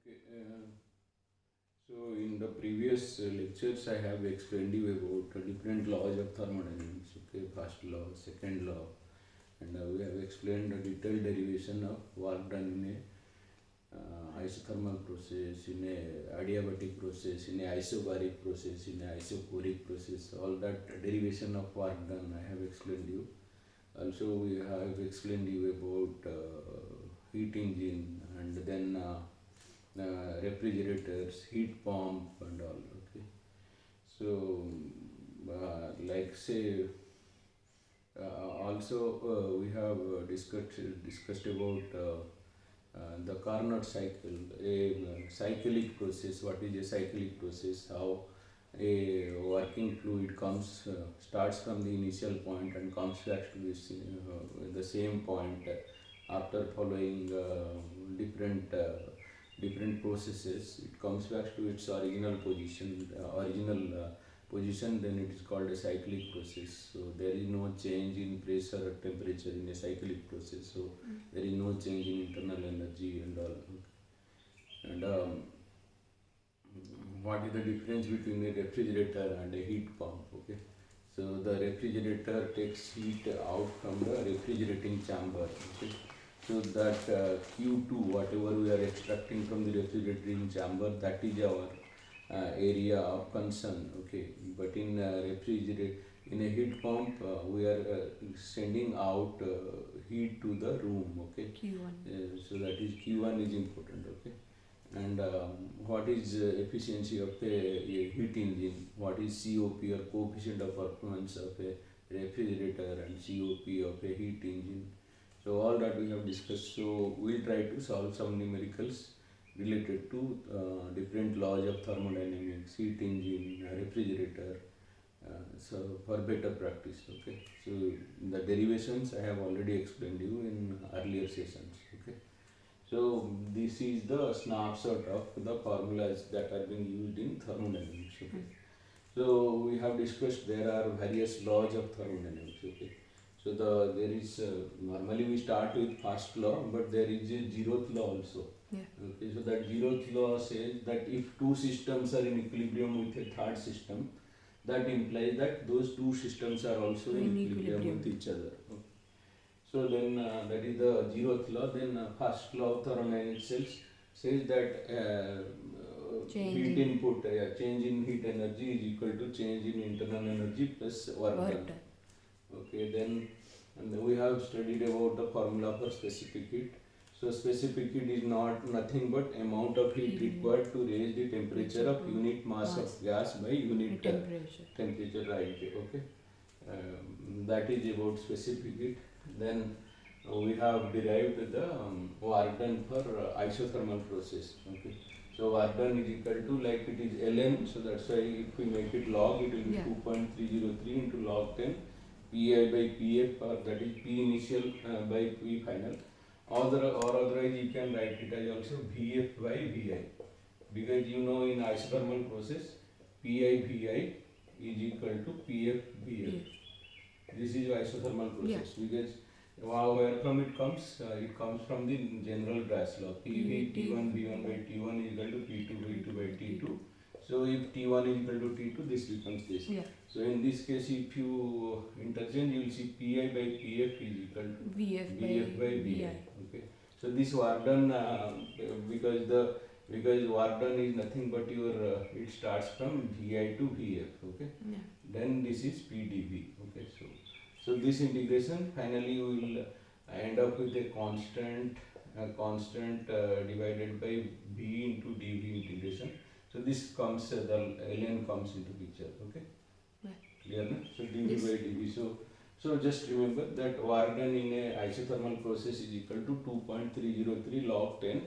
Okay, so in the previous lectures, I have explained you about different laws of thermodynamics. Okay, first law, second law, and we have explained the detailed derivation of work done in a isothermal process, in a adiabatic process, in a isobaric process, in a isochoric process. All that derivation of work done, I have explained you. Also, we have explained you about heat engine and then refrigerators, heat pump and all. Okay, so like say also we have discussed about the Carnot cycle, a cyclic process. What is a cyclic process? How a working fluid comes starts from the initial point and comes back to the same point after following different processes. It comes back to its original position, then it is called a cyclic process. So there is no change in pressure or temperature in a cyclic process. So there is no change in internal energy and all. And what is the difference between a refrigerator and a heat pump? Okay, so the refrigerator takes heat out from the refrigerating chamber. Okay, so that Q2, whatever we are extracting from the refrigerating chamber, that is our area of concern. Okay, but in in a heat pump, we are sending out heat to the room. Okay, Q1. So that is Q1 is important. Okay, and what is efficiency of a heat engine? What is COP or coefficient of performance of a refrigerator and COP of a heat engine? So all that we have discussed. So we'll try to solve some numericals related to different laws of thermodynamics, heat engine, refrigerator. So for better practice, okay. So the derivations I have already explained you in earlier sessions, okay. So this is the snapshot of the formulas that are being used in thermodynamics, okay. So we have discussed there are various laws of thermodynamics, okay. So there is normally we start with first law, but there is a zeroth law also. Yeah. Okay, so that zeroth law says that if two systems are in equilibrium with a third system, that implies that those two systems are also in equilibrium with each other. Okay. So then that is the zeroth law. Then first law of thermodynamics says that heat input, change in heat energy is equal to change in internal energy plus work done. Okay, then and we have studied about the formula for specific heat. So specific heat is nothing but amount of heat required to raise the temperature of unit mass of gas by unit temperature, right? Okay, that is about specific heat. Then we have derived the work done for isothermal process. Okay, so work done is equal to, like, it is ln, so that's why if we make it log, it will be 2.303 into log 10 Pi by Pf, or that is P initial by P final. Or otherwise you can write it as also Vf by Vi, because you know in isothermal process Pi Vi is equal to Pf Vf. This is isothermal process, because where from it comes? It comes from the general gas law. PV T1 V1 by T1 is equal to P2 V2 by T2. So if T1 is equal to T2, this becomes this. Yeah. So in this case, if you interchange, you will see Pi by Pf is equal to Vf by Vi. Okay. So this work done, because work done is nothing but your it starts from Vi to Vf. Okay. Yeah. Then this is PdV. Okay. So this integration finally will end up with a constant divided by V into dV integration. So this comes, the ln comes into picture, okay? Yeah. Clear, no? So dV by dV. So just remember that work done in a isothermal process is equal to 2.303 log 10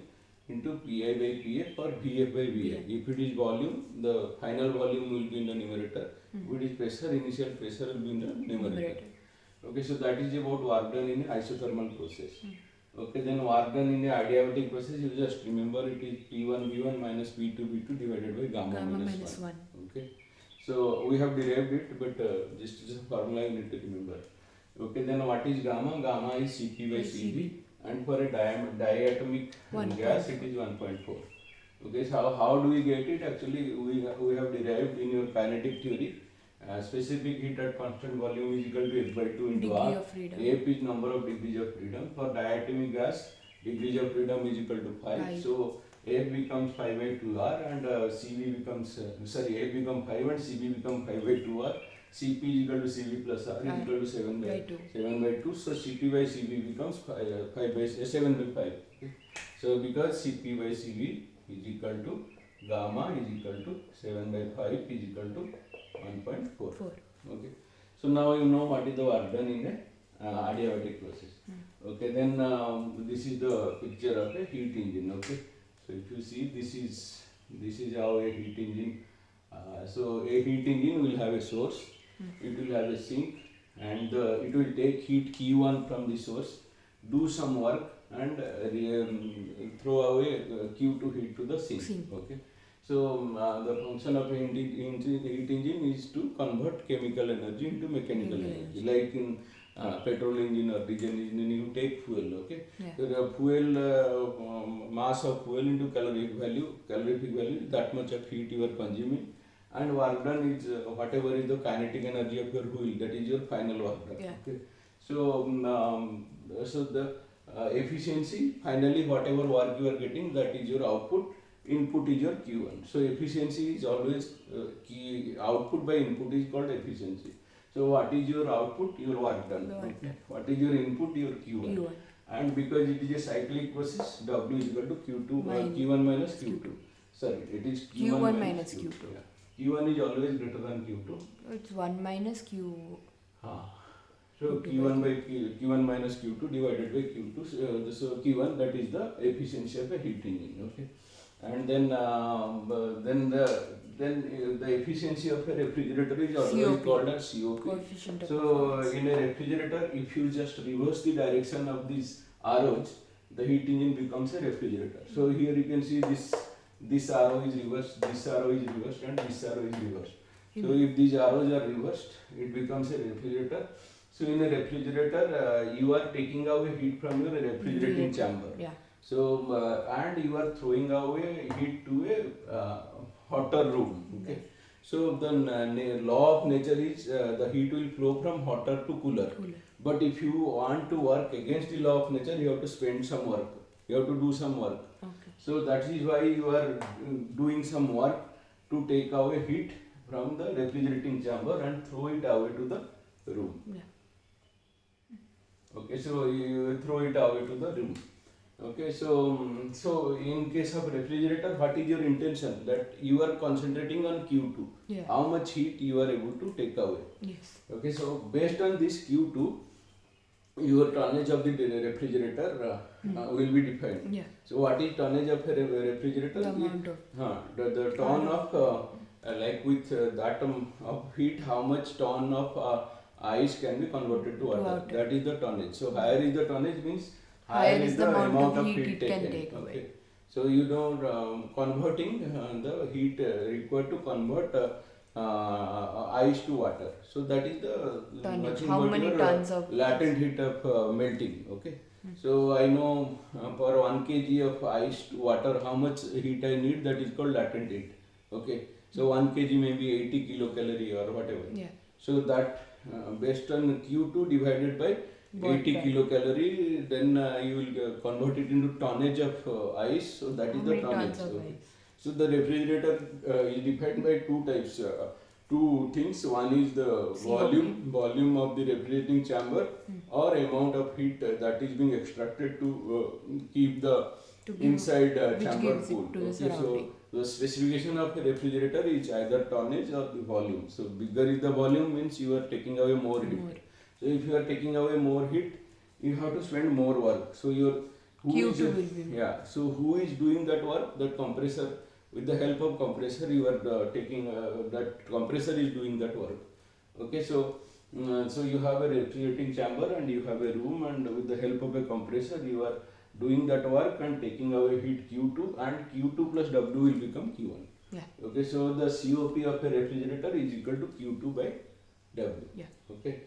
into Pi by Pf or Vf by Vi. If it is volume, the final volume will be in the numerator. If it is pressure, initial pressure will be in the numerator. Okay, so that is about work done in a isothermal process. Okay, then work done in a adiabatic process, you just remember it is P1 V1 minus P2 V2 divided by gamma minus 1. Okay, so we have derived it, but just a formula you need to remember. Okay, then what is gamma? Gamma is Cp by Cv, and for a diatomic gas it is 1.4. Okay, so how do we get it? Actually, we have derived in your kinetic theory. Specific heat at constant volume is equal to F by 2 into Degree R. of freedom. F is number of degrees of freedom. For diatomic gas, degrees of freedom is equal to 5. 5. So F becomes 5 by 2 R and CV becomes, F becomes 5 and CV becomes 5 by 2 R. Cp is equal to Cv plus R is equal to 7 by 2. 7 by 2. So Cp by Cv becomes 5 by 7 by 5. Okay. So because Cp by Cv is equal to gamma is equal to 7 by 5 is equal to 1.4. Okay. So now you know what is the work done in a adiabatic process. Okay. Then this is the picture of a heat engine. Okay. So if you see this is how a heat engine. So a heat engine will have a source. It will have a sink and it will take heat Q1 from the source, do some work and throw away Q2 heat to the sink. Okay. So the function of a heat engine is to convert chemical energy into mechanical energy. Like in petrol engine or diesel engine, you take fuel. Okay. So the fuel mass of fuel into calorific value, that much of heat you are consuming. And work done is whatever is the kinetic energy of your wheel, that is your final work done. Okay. So, so the efficiency, finally whatever work you are getting, that is your output. Input is your Q1. So efficiency is always output by input is called efficiency. So what is your output? Your work done. Okay. What is your input? Your Q1. And because it is a cyclic process, W is equal to Q1 minus Q2. Sorry, it is Q1 minus Q2. Yeah. Q1 is always greater than Q2. It's 1 minus Q. So Q1 by Q1 minus Q2 divided by Q2. So Q1, that is the efficiency of a heat engine. Okay. And then the efficiency of a refrigerator is always called as COP. So in a refrigerator, if you just reverse the direction of these arrows, the heat engine becomes a refrigerator. So here you can see this arrow is reversed, this arrow is reversed, and this arrow is reversed. So if these arrows are reversed, it becomes a refrigerator. So in a refrigerator, you are taking away heat from your refrigerating chamber. So and you are throwing away heat to a hotter room. Okay. So the law of nature is the heat will flow from hotter to cooler. But if you want to work against the law of nature, you have to spend some work. You have to do some work. So that is why you are doing some work to take away heat from the refrigerating chamber and throw it away to the room. Okay, so you throw it away to the room. Okay, so in case of refrigerator, what is your intention? That you are concentrating on Q2. How much heat you are able to take away. Okay, so based on this Q2, your tonnage of the refrigerator will be defined. So what is tonnage of a refrigerator? The amount of the ton of like with the atom of heat, how much ton of ice can be converted to water. That is the tonnage. So higher is the tonnage means higher is the amount of heat taken. Okay. So you know converting the heat required to convert ice to water. So that is the how many tons of latent heat of melting. Okay. So I know for 1 kg of ice to water how much heat I need, that is called latent heat. Okay. So 1 kg may be 80 kilocalorie or whatever. So that based on Q2 divided by 80 kilocalorie, then you will convert it into tonnage of ice. So that is the tonnage. Okay. So the refrigerator is defined by two types. Two things. One is the volume of the refrigerating chamber or amount of heat that is being extracted to keep the inside chamber cool. Okay, so the specification of a refrigerator is either tonnage or the volume. So bigger is the volume means you are taking away more heat. So if you are taking away more heat, you have to spend more work. So so who is doing that work? That compressor. With the help of compressor, you are taking that compressor is doing that work. Okay, so you have a refrigerating chamber and you have a room, and with the help of a compressor, you are doing that work and taking away heat Q2, and Q2 plus W will become Q1. Okay, so the COP of a refrigerator is equal to Q2 by W. Okay,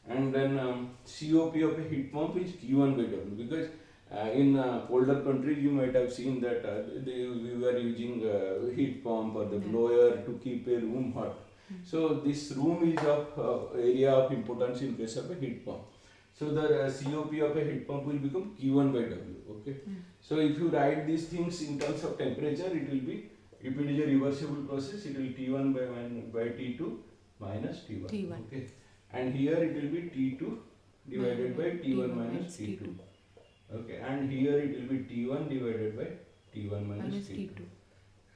and then COP of a heat pump is Q1 by W, because In colder countries, you might have seen that we were using heat pump or the blower to keep a room hot. So this room is of area of importance in case of a heat pump. So the COP of a heat pump will become Q1 by W. Okay. So if you write these things in terms of temperature, it will be, if it is a reversible process, it will T1 by T2 minus T1. T1. Okay. And here it will be T2 divided by T1 minus T2. Okay, and here it will be T1 divided by T1 minus T2.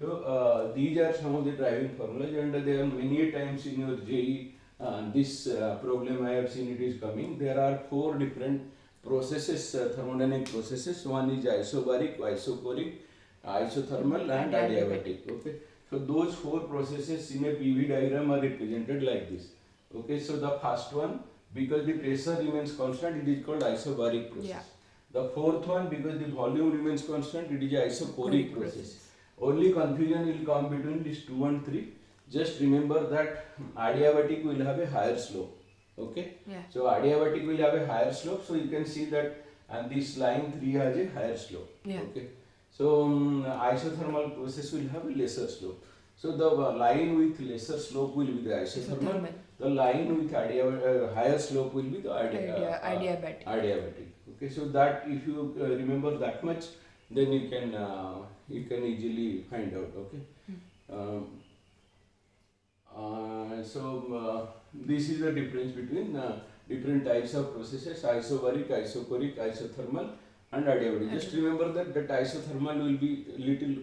So these are some of the driving formulas, and there are many times in your JE this problem I have seen it is coming. There are 4 different processes, thermodynamic processes. One is isobaric, isochoric, isothermal and adiabatic. Okay, so those 4 processes in a PV diagram are represented like this. Okay, so the first one, because the pressure remains constant, it is called isobaric process. Yeah. The fourth one, because the volume remains constant, it is a isochoric process. Only confusion will come between these 2 and 3. Just remember that adiabatic will have a higher slope. Okay? Yeah. So adiabatic will have a higher slope. So you can see that, and this line 3 has a higher slope. Yeah. Okay? So isothermal process will have a lesser slope. So the line with lesser slope will be the isothermal. The line with higher slope will be the adiabatic. Adiabatic. Okay, so that if you remember that much, then you can easily find out. Okay. This is the difference between different types of processes: isobaric, isochoric, isothermal, and adiabatic. Just remember that isothermal will be little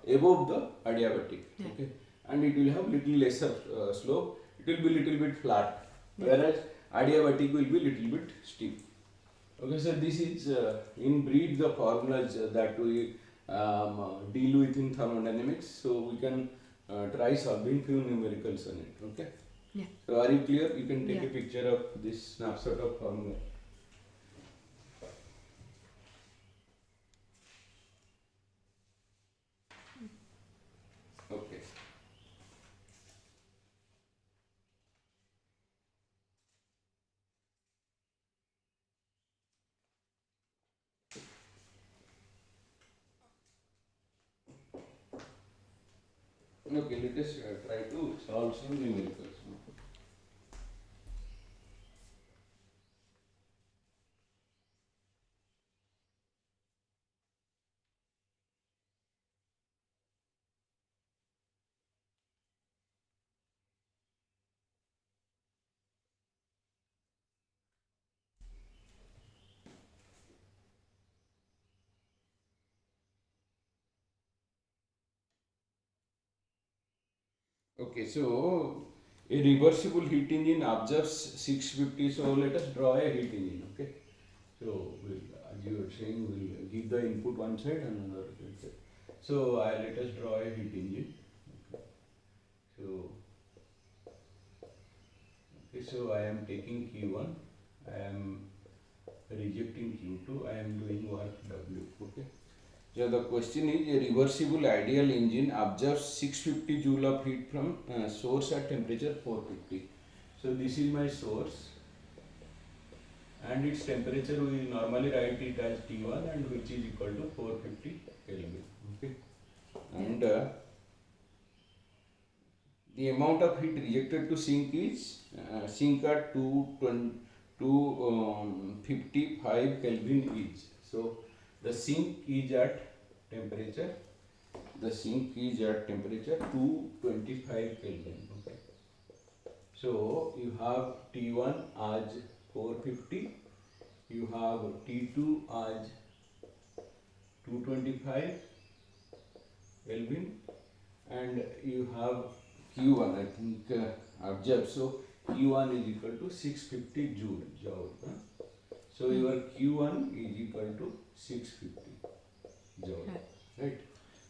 above the adiabatic. Okay, and it will have little lesser slope. It will be little bit flat, whereas adiabatic will be little bit steep. Okay, so this is in brief the formulas that we deal with in thermodynamics. So we can try solving few numericals on it. Okay. Yeah. So are you clear? You can take a picture of this snapshot of formula. Okay. Okay, let us try to solve some numericals. Okay, so a reversible heat engine absorbs 650. So let us draw a heat engine. Okay, so as you were saying, we'll give the input one side and another side. So let us draw a heat engine. So I am taking Q1, I am rejecting Q2, I am doing work W. Okay. So the question is, a reversible ideal engine absorbs 650 joule of heat from source at temperature 450. So this is my source, and its temperature we normally write it as T1, and which is equal to 450 Kelvin. Okay. And the amount of heat rejected to sink is sink at 255 Kelvin each. So the sink is at temperature. The sink is at temperature 225 Kelvin. Okay. So you have T1 as 450. You have T2 as 225 Kelvin, and you have Q1, I think, absorbed. So Q1 is equal to 650 joule. So your Q1 is equal to 650 joule. Right?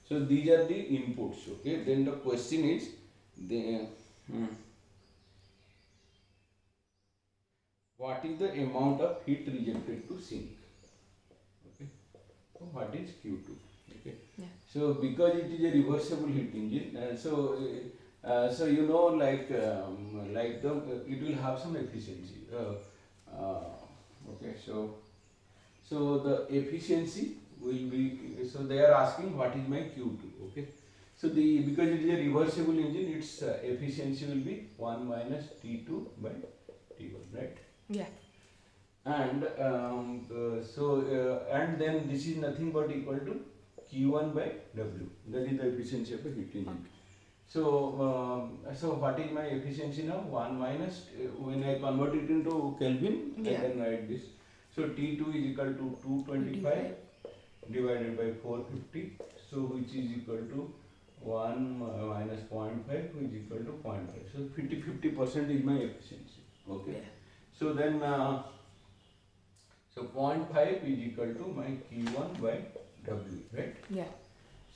So these are the inputs. Okay. Then the question is, what is the amount of heat rejected to sink? Okay. So what is Q2? Okay. Yeah. So because it is a reversible heat engine, so you know, like it will have some efficiency. Okay, so So the efficiency will be, so they are asking what is my Q2, okay. So the, because it is a reversible engine, its efficiency will be 1 minus T2 by T1, right? Yeah. And and then this is nothing but equal to Q1 by W, that is the efficiency of a heat engine. Okay. So what is my efficiency now? 1 minus, when I convert it into Kelvin, I Yeah. can write this. So T2 is equal to 225 divided by 450, so which is equal to 1 minus 0.5, which is equal to 0.5. So 50% is my efficiency. Okay. Yeah. So then, so 0.5 is equal to my Q1 by W, right? Yeah.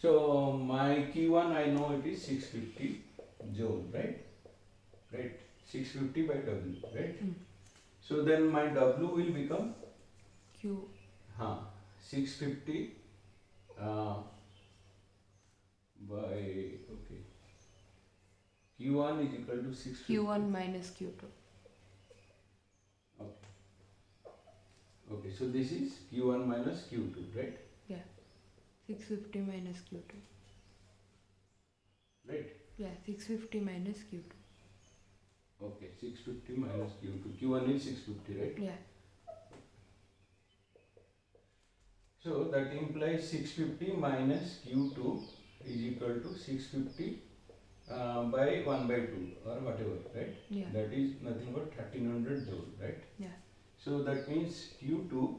So my Q1, I know it is 650 joule, right? Right. 650 by W, right? Mm. So then my W will become Q. 650 by, okay, Q1 is equal to 650. Q1 minus Q2. Okay. Okay, so this is Q1 minus Q2, right? Yeah. 650 minus Q2. Right? Yeah, 650 minus Q2. Okay, 650 minus Q2. Q1 is 650, right? Yeah. So that implies 650 minus Q2 is equal to 650 by 1 by 2 or whatever, right? Yeah. That is nothing but 1300 joule, right? Yeah. So that means Q2,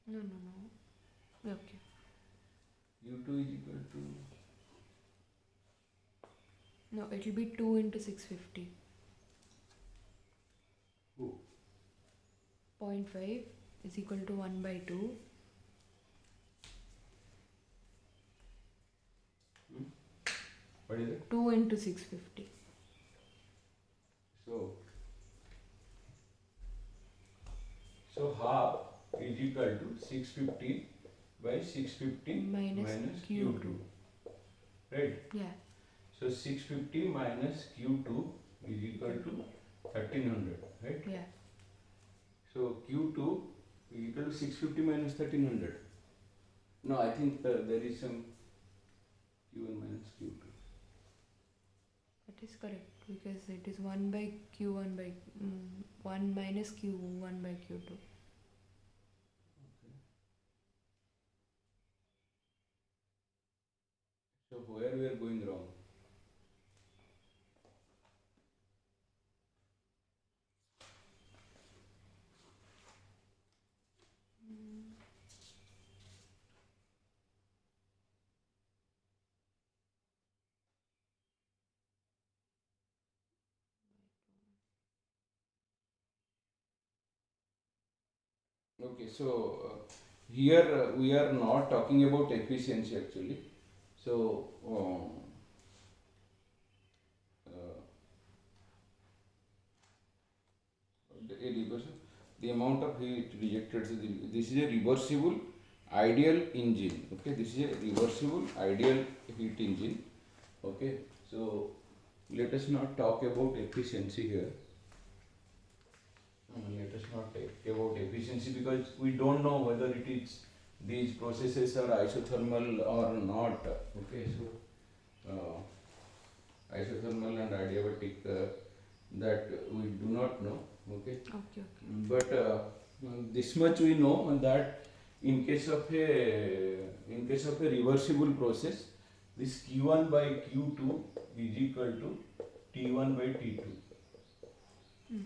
No. Okay. Q2 is equal to, No, it will be 2 into 650. oh, 0.5 is equal to 1 by 2. what is it? 2 into 650. So half is equal to 650 by 650 Minus Q2. Right? Yeah. So 650 minus Q2 is equal to 1300, right? Yeah. So Q2 is equal to 650 minus 1300. No, I think there is some Q1 minus Q2. That is correct because it is 1 by Q1 by 1 minus Q1 by Q2. So where we are going wrong? Okay, so here we are not talking about efficiency actually. So a reversible, the amount of heat rejected. So this is a reversible ideal engine. Okay, this is a reversible ideal heat engine. Okay, so let us not talk about efficiency here. Let us not talk about efficiency because we don't know whether it is these processes are isothermal or not. Okay, so isothermal and adiabatic, that we do not know. Okay. Okay. But this much we know that in case of a reversible process, this Q1 by Q2 is equal to T1 by T2.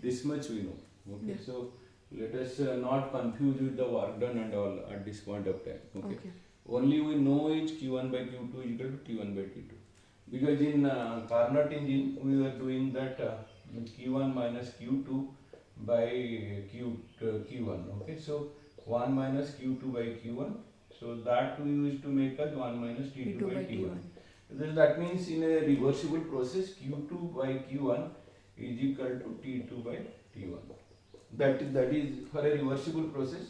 This much we know. Okay. Yeah. So let us not confuse with the work done and all at this point of time. Okay. Only we know is Q1 by Q2 is equal to T1 by T2. Because in Carnot engine we were doing that Q1 minus Q2 by Q1. Okay, so 1 minus Q2 by Q1. So that we used to make as 1 minus T2 by T1. That means in a reversible process Q2 by Q1 is equal to T2 by T1. That is for a reversible process.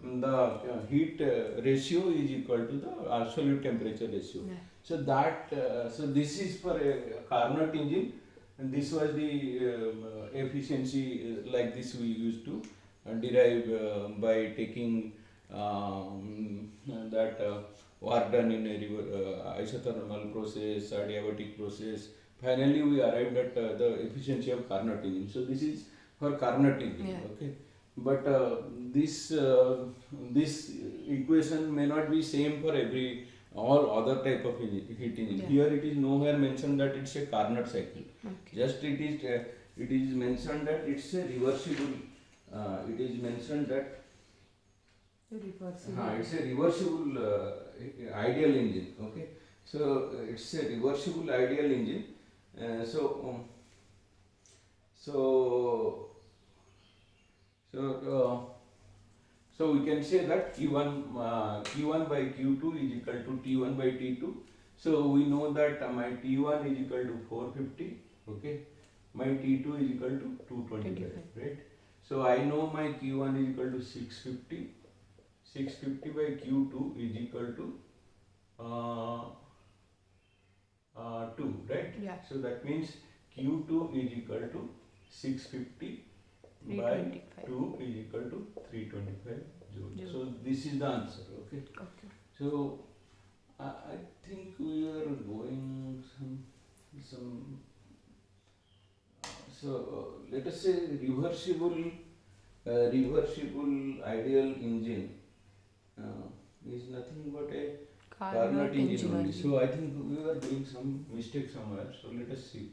The heat ratio is equal to the absolute temperature ratio. Yeah. So that so this is for a Carnot engine, and this was the efficiency like this we used to derive by taking that work done in a isothermal process, adiabatic process. Finally, we arrived at the efficiency of Carnot engine. So this is for Carnot engine. Yeah. Okay, but this equation may not be same for every all other type of heat engine. Yeah. Here it is nowhere mentioned that it's a Carnot cycle. Okay. Just it is mentioned that it's a reversible. It is mentioned that Reversible. it's a reversible ideal engine. Okay, so it's a reversible ideal engine. Uh, so um, so so so we can say that Q1 by Q2 is equal to T1 by T2. So we know that my T1 is equal to 450. Okay, my T2 is equal to 225. Right. So I know my Q1 is equal to 650. 650 by Q2 is equal to 2, right? Yeah. So that means Q2 is equal to 650 by 2 is equal to 325 joules. So this is the answer. Okay. Okay. So I think we are going some. Let us say reversible ideal engine is nothing but a Carnot engine only. So I think we are doing some mistake somewhere. So let us see.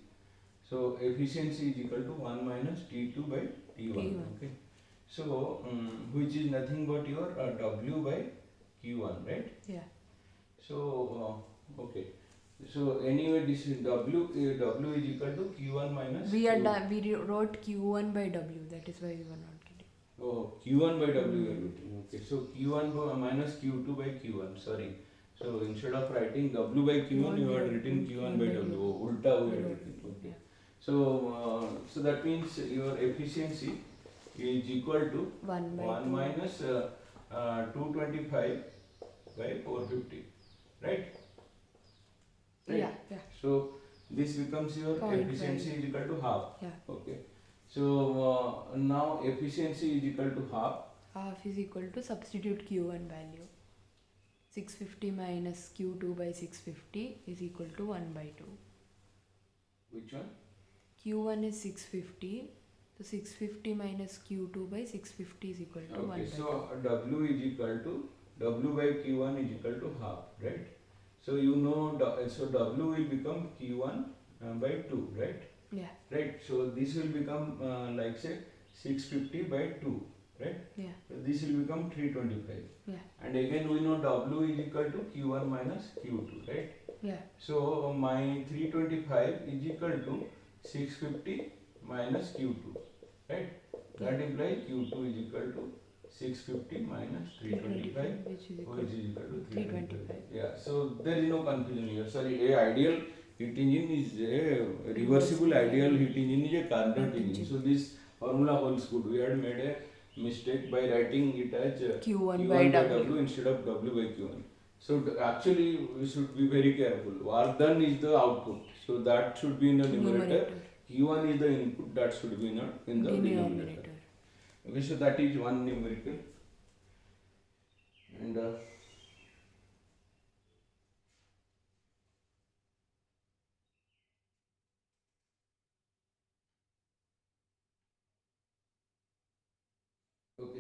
So efficiency is equal to 1 minus T2 by T1. Okay. So which is nothing but your W by Q1, right? Yeah. So okay. So anyway, this is W is equal to Q1 minus. We wrote Q1 by W. That is why we were not getting. Oh, Q1 by W we are getting. Okay. So Q1 minus Q2 by Q1. Sorry. So instead of writing W by Q1, you had written Q1 by W. Oh, ulta we had written. Okay. So so that means your efficiency is equal to 1 minus 225 by 450, right? Right? Yeah. So this becomes your 0.5. efficiency is equal to half. Yeah. Okay. So now efficiency is equal to half. Half is equal to substitute Q1 value. 650 minus Q2 by 650 is equal to 1 by 2. Which one? Q1 is 650. So 650 minus Q2 by 650 is equal to 1 by 2. So W is equal to W by Q1 is equal to half, right? So you know, so W will become Q1 by 2, right? Yeah. Right. So this will become like say 650 by 2, right? Yeah. So this will become 325. Yeah. And again we know W is equal to Q1 minus Q2, right? Yeah. So my 325 is equal to 650 minus Q2, right? That implies Q2 is equal to 650 minus 325, which is equal to 325. Yeah, so there is no confusion here. Sorry, a ideal heat engine is a reversible ideal heat engine is a Carnot engine. So this formula holds good. We had made a mistake by writing it as Q1 by W instead of W by Q1. So actually we should be very careful. Work done is the output. So that should be in the numerator. Q1 is the input, that should be in the denominator. Okay, so that is one numerical. And okay,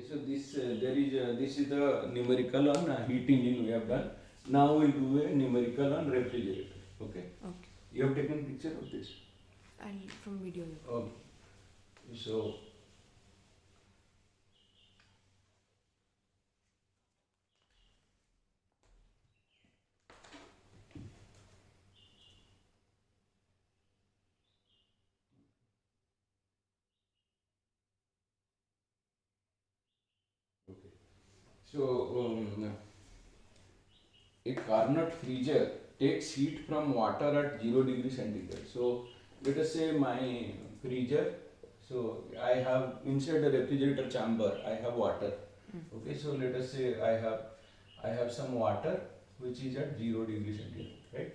so this this is the numerical on heat engine we have done. Now we'll do a numerical on refrigerator. Okay. Okay. You have taken picture of this. And from video. Okay. So. Okay. So a Carnot freezer takes heat from water at 0 degree centigrade. So let us say my freezer, so I have inside the refrigerator chamber I have water. Okay, so let us say I have some water which is at 0 degree centigrade, right?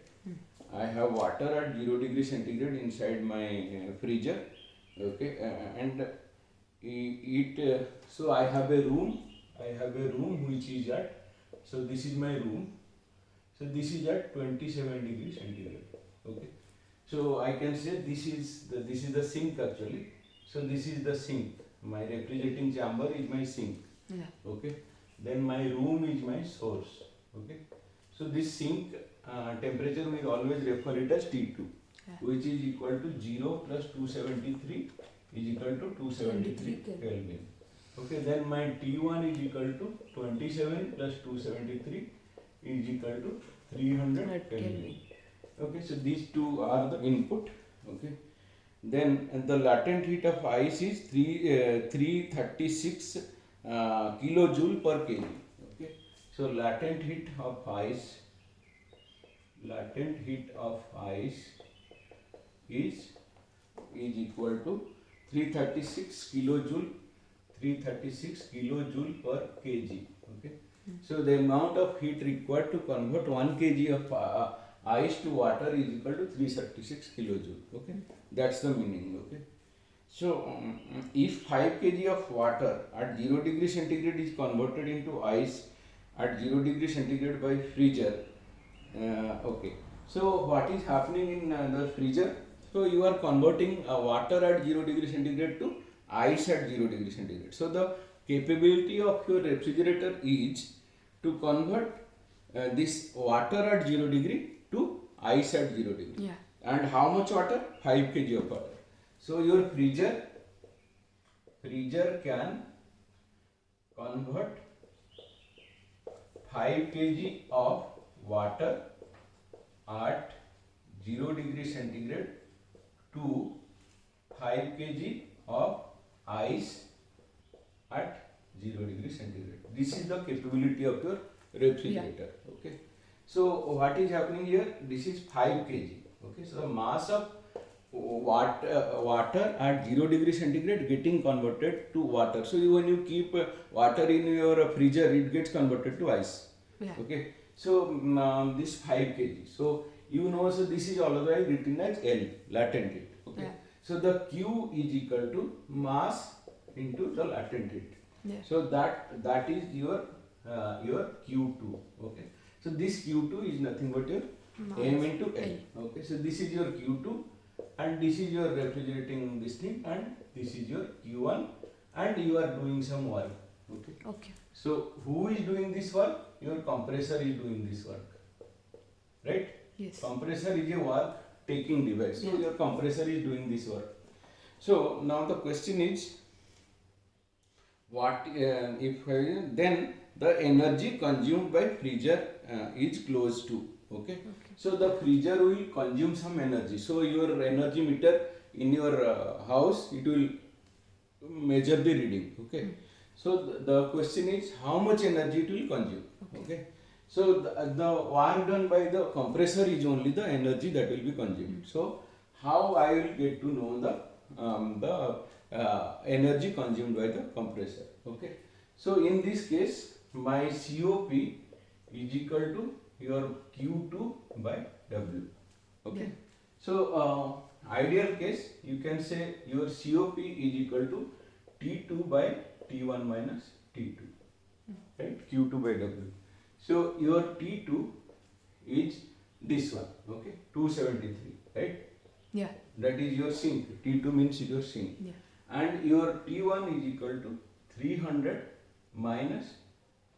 I have water at 0 degree centigrade inside my freezer. Okay, and So I have a room. Which is at, so this is my room. So this is at 27 degrees centigrade. Okay. So I can say this is the sink actually. So this is the sink. My refrigerating chamber is my sink. Yeah. Okay. Then my room is my source. Okay. So this sink temperature we always refer it as T2, Yeah. which is equal to 0 plus 273 is equal to 273 Kelvin. Okay, then my T1 is equal to 27 plus 273 is equal to 300 Kelvin. Okay, so these two are the input. Okay, then the latent heat of ice is 336 kilojoule per kg. Okay, so latent heat of ice is equal to 336 kilojoule per kg. Okay, so the amount of heat required to convert 1 kg of ice to water is equal to 336 kilojoule. Okay, that's the meaning. Okay, so if 5 kg of water at 0 degree centigrade is converted into ice at 0 degree centigrade by freezer. Okay, so what is happening in the freezer? So you are converting water at 0 degree centigrade to ice at 0 degree centigrade. So the capability of your refrigerator is to convert this water at 0 degree to ice at 0 degree. Yeah. And how much water? 5 kg of water. So your freezer can convert 5 kg of water at 0 degree centigrade to 5 kg of ice at 0 degree centigrade. This is the capability of your refrigerator. Yeah. Okay. So what is happening here? This is 5 kg. Okay. So the mass of water at 0 degree centigrade getting converted to water. So when you keep water in your freezer, it gets converted to ice. Yeah. Okay. So this 5 kg. So you know, so this is always written as L, latent heat. Okay. Yeah. So the Q is equal to mass into the latent heat. Yeah. So that is your Q2. Okay. So this Q2 is nothing but your mass M into L. Okay. So this is your Q2 and this is your refrigerating this thing and this is your Q1 and you are doing some work. Okay. Okay. So who is doing this work? Your compressor is doing this work. Right? Yes. Compressor is a work taking device. So your compressor is doing this work. So now the question is, what if then the energy consumed by freezer is close to. Okay. So the freezer will consume some energy. So your energy meter in your house, it will measure the reading. Okay. So the question is how much energy it will consume. Okay. So the work done by the compressor is only the energy that will be consumed. So how I will get to know the energy consumed by the compressor. Okay. So in this case, my COP is equal to your Q2 by W. Okay. Yeah. So ideal case, you can say your COP is equal to T2 by T1 minus T2. Right. Q2 by W. So your T2 is this one, okay, 273, right? Yeah. That is your sink. T2 means your sink. Yeah. And your T1 is equal to 300 minus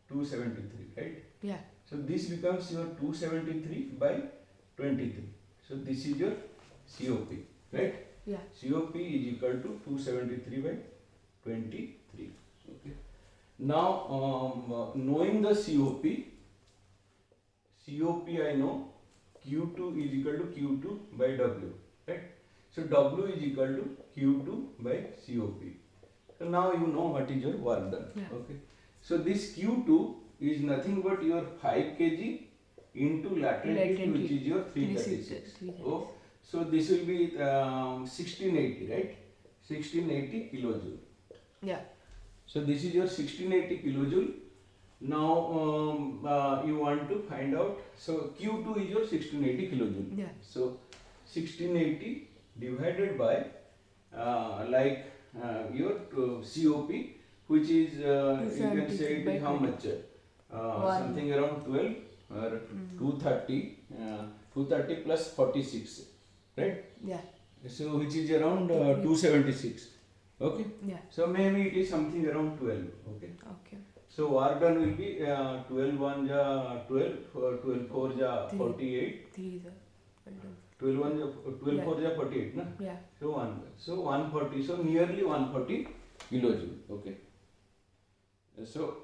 273, right? Yeah. So this becomes your 273 by 23. So this is your COP, right? Yeah. COP is equal to 273 by 23. Okay. Now, knowing the COP I know Q2 is equal to Q2 by W, right? So W is equal to Q2 by COP. So now you know what is your work done. Yeah. Okay. So this Q2 is nothing but your 5 kg into latent heat, which is your 336. Oh, so this will be 1680, right? 1680 kilojoule. Yeah. So this is your 1680 kilojoule. Now you want to find out. So Q2 is your 1680 kilojoule. Yeah. So 1680 divided by your COP, which is you can say 273 it by is how 20. much? One. Something around 12 or 230, 230 plus 46, right? Yeah. So which is around 23. 276. Okay. Yeah. So maybe it is something around 12. Okay. Okay. So work done will be 12 1 ja 12, 12 4 ja 48. 3 is 12 1 ja 12 Yeah. 4 ja 48, na? Yeah. So 140. So nearly 140 kilojoule. Okay. So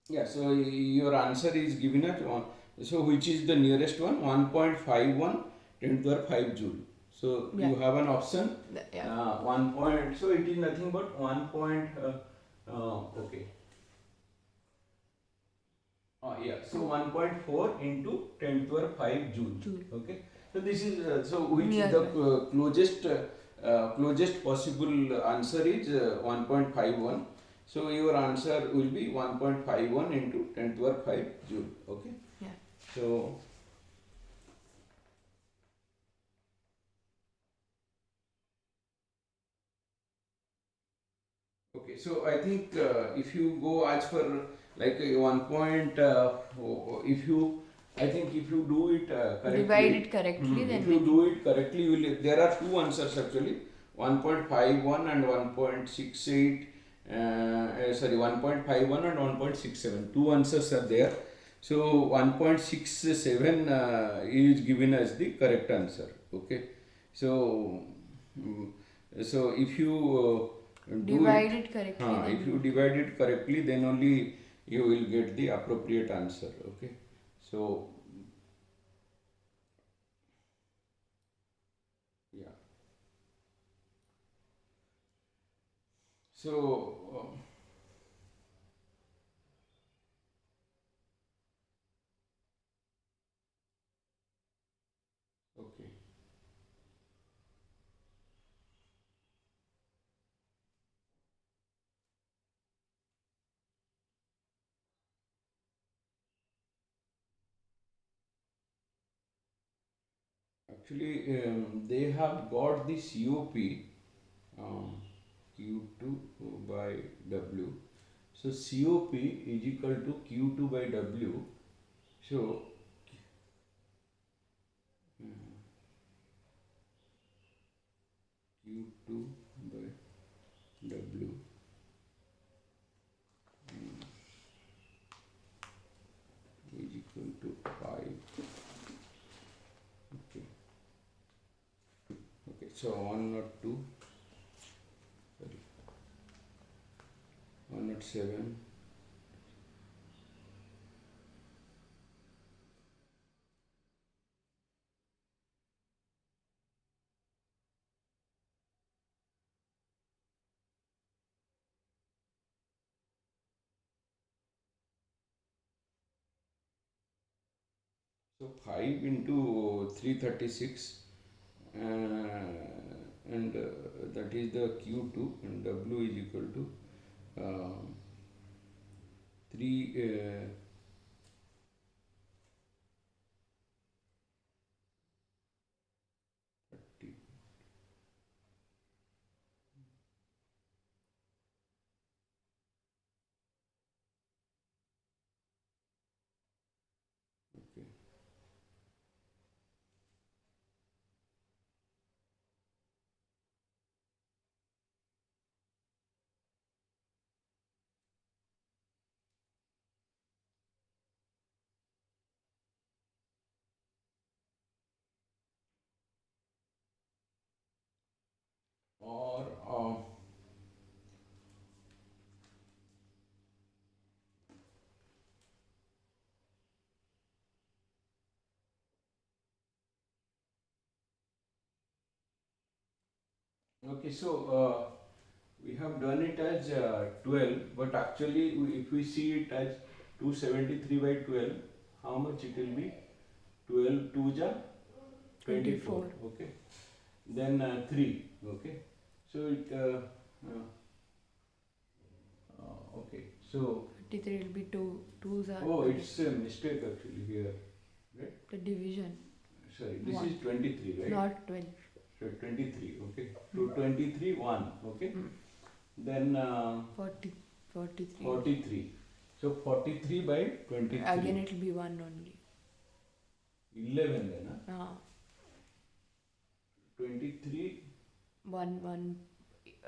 yeah. So your answer is given at one. So which is the nearest one? 1.51 10 to the power 5 joule. So Yeah. you have an option. Yeah. 1 point. So it is nothing but 1 point. Okay. Yeah, so 1.4 into 10 to the power 5 joule. Okay. So this is so which Near the closest possible answer is 1.51. So your answer will be 1.51 into 10 to the power 5 joule. Okay. Yeah. So okay, so I think if you go as per like one point, if you, I think if you do it correctly, Divide it correctly, then if you do it correctly, you will, there are two answers actually, 1.51 and 1.68, sorry, 1.51 and 1.67. Two answers are there. So 1.67 is given as the correct answer. Okay. So, mm, so if you do divide it, it correctly. Then if you divide it correctly, then only you will get the appropriate answer. Okay. So yeah. So okay. Actually, they have got the COP, Q2 by W. So COP is equal to Q2 by W. So Q2 by W is equal to 5. Okay. Okay. So 102, sorry, 107. So 5 into 336, and that is the Q2, and W is equal to 3. Okay. Or okay, so we have done it as 12, but actually, if we see it as 273 by 12, how much it will be? 12 2 ja 24. Okay. Then 3. Okay. So it okay. So 53 will be 2. 2s are. oh, it's a mistake actually here, right? The division. Sorry, this What? is 23, right? Not 12. So 23, okay. So 23, 1, okay. Then 43. 43. So 43 by 23. Again it will be 1 only. 11 then, huh? 23. 1.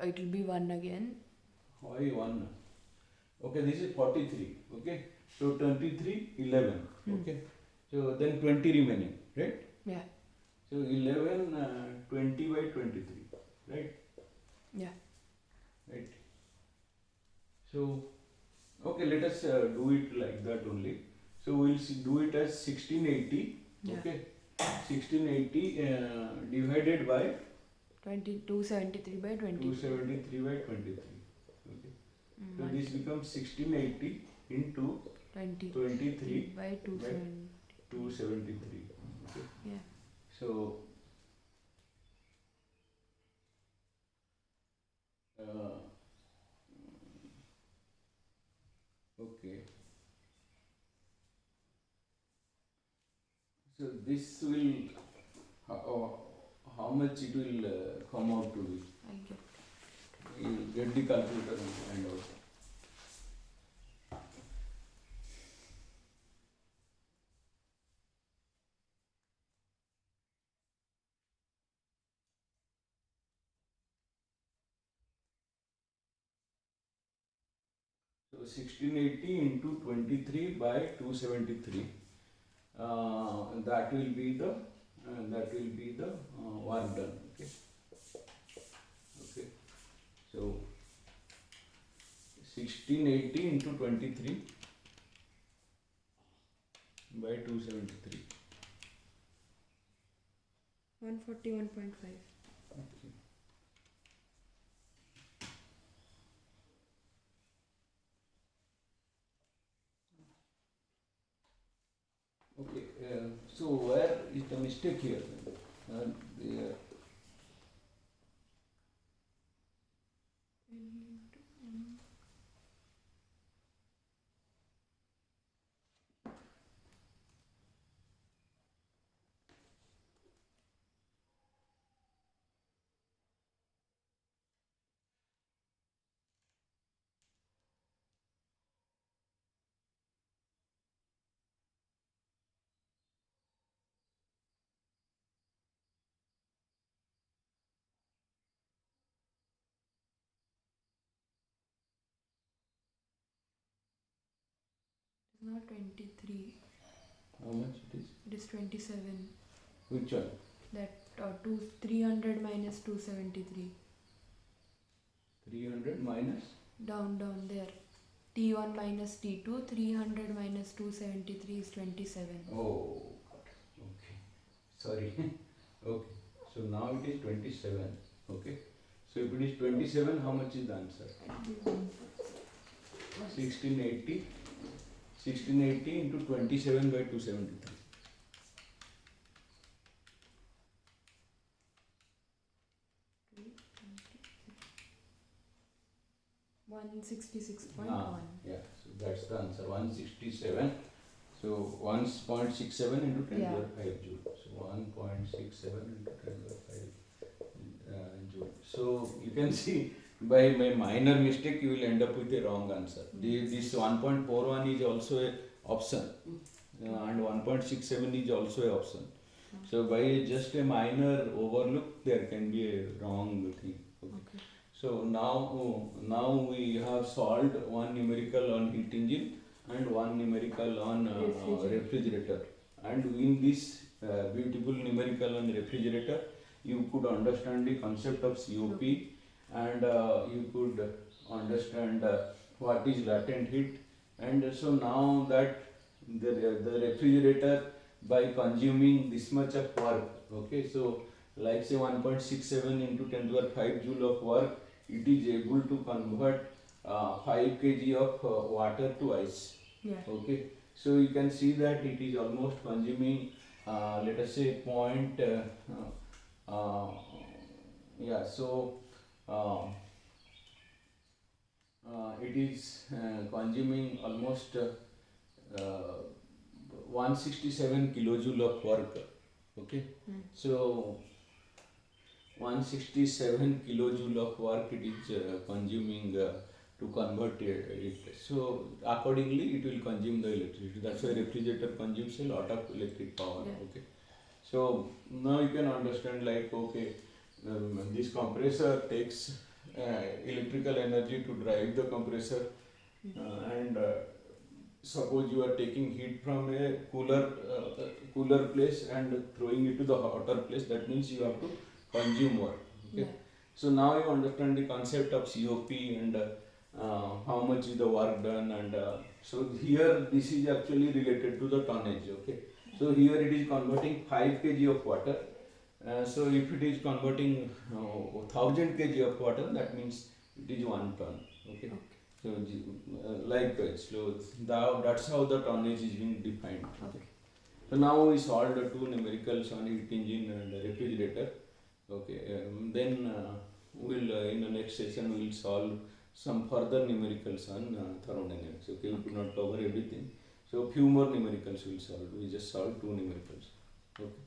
It will be 1 again. Why 1? Okay, this is 43, okay. So 23, 11, okay. So then 20 remaining, right? Yeah. So 11, 20 by 23, right? Yeah. Right. So, okay, let us do it like that only. So we'll do it as 1680, Yeah. okay. 1680 divided by 273 by 23. 273 by 23, okay. So this becomes 1680 into 23 by 270. 273, okay. Yeah. So okay. So this will, how much it will come out to be? I'll get. You get the calculator and find out. So 1680 into 23 by 273. That will be the work done. Okay. Okay. So 1680 into 23 by 273. 141.5. Okay. Okay. So where is the mistake here? The, It's not 23. how much it is? It is 27. Which one? That 300 minus 273. 300 minus? Down there. T1 minus T2. 300 minus 273 is 27. Oh, okay. Sorry. Okay. So now it is 27. Okay. So if it is 27, how much is the answer? 1680. 1680 into 27 by 273. 166.1. Yeah, so that's the answer. 167. So 1.67 into 10 Yeah. power 5 joule. So 1.67 into 10 power 5 joule. So you can see by my minor mistake you will end up with a wrong answer. This 1.41 is also a option and 1.67 is also a option. So by just a minor overlook there can be a wrong thing. Okay. So now we have solved one numerical on heat engine and one numerical on refrigerator. And in this beautiful numerical on refrigerator, you could understand the concept of COP and you could understand what is latent heat. And so now that the refrigerator by consuming this much of work, okay, so like say 1.67 into 10 to the power 5 joule of work, it is able to convert 5 kg of water to ice. Yeah. Okay, so you can see that it is almost consuming, let us say, yeah. So it is consuming almost 167 kilojoule of work. Okay, so 167 kilojoule of work it is consuming to convert it. So accordingly it will consume the electricity. That's why refrigerator consumes a lot of electric power. Yeah. Okay. So now you can understand like okay, this compressor takes electrical energy to drive the compressor and suppose you are taking heat from a cooler place and throwing it to the hotter place, that means you have to consume work. Okay. Yeah. So now you understand the concept of COP and how much is the work done and so here this is actually related to the tonnage. Okay. So here it is converting 5 kg of water. So if it is converting 1000 kg of water, that means it is 1 ton. Okay. So likewise, so that's how the tonnage is being defined. Okay. So now we solved the two numericals on heat engine and refrigerator. Okay. Then we'll in the next session we'll solve some further numericals on thermodynamics. Okay. We could not cover everything. So few more numericals we'll solve. We just solved two numericals. Okay.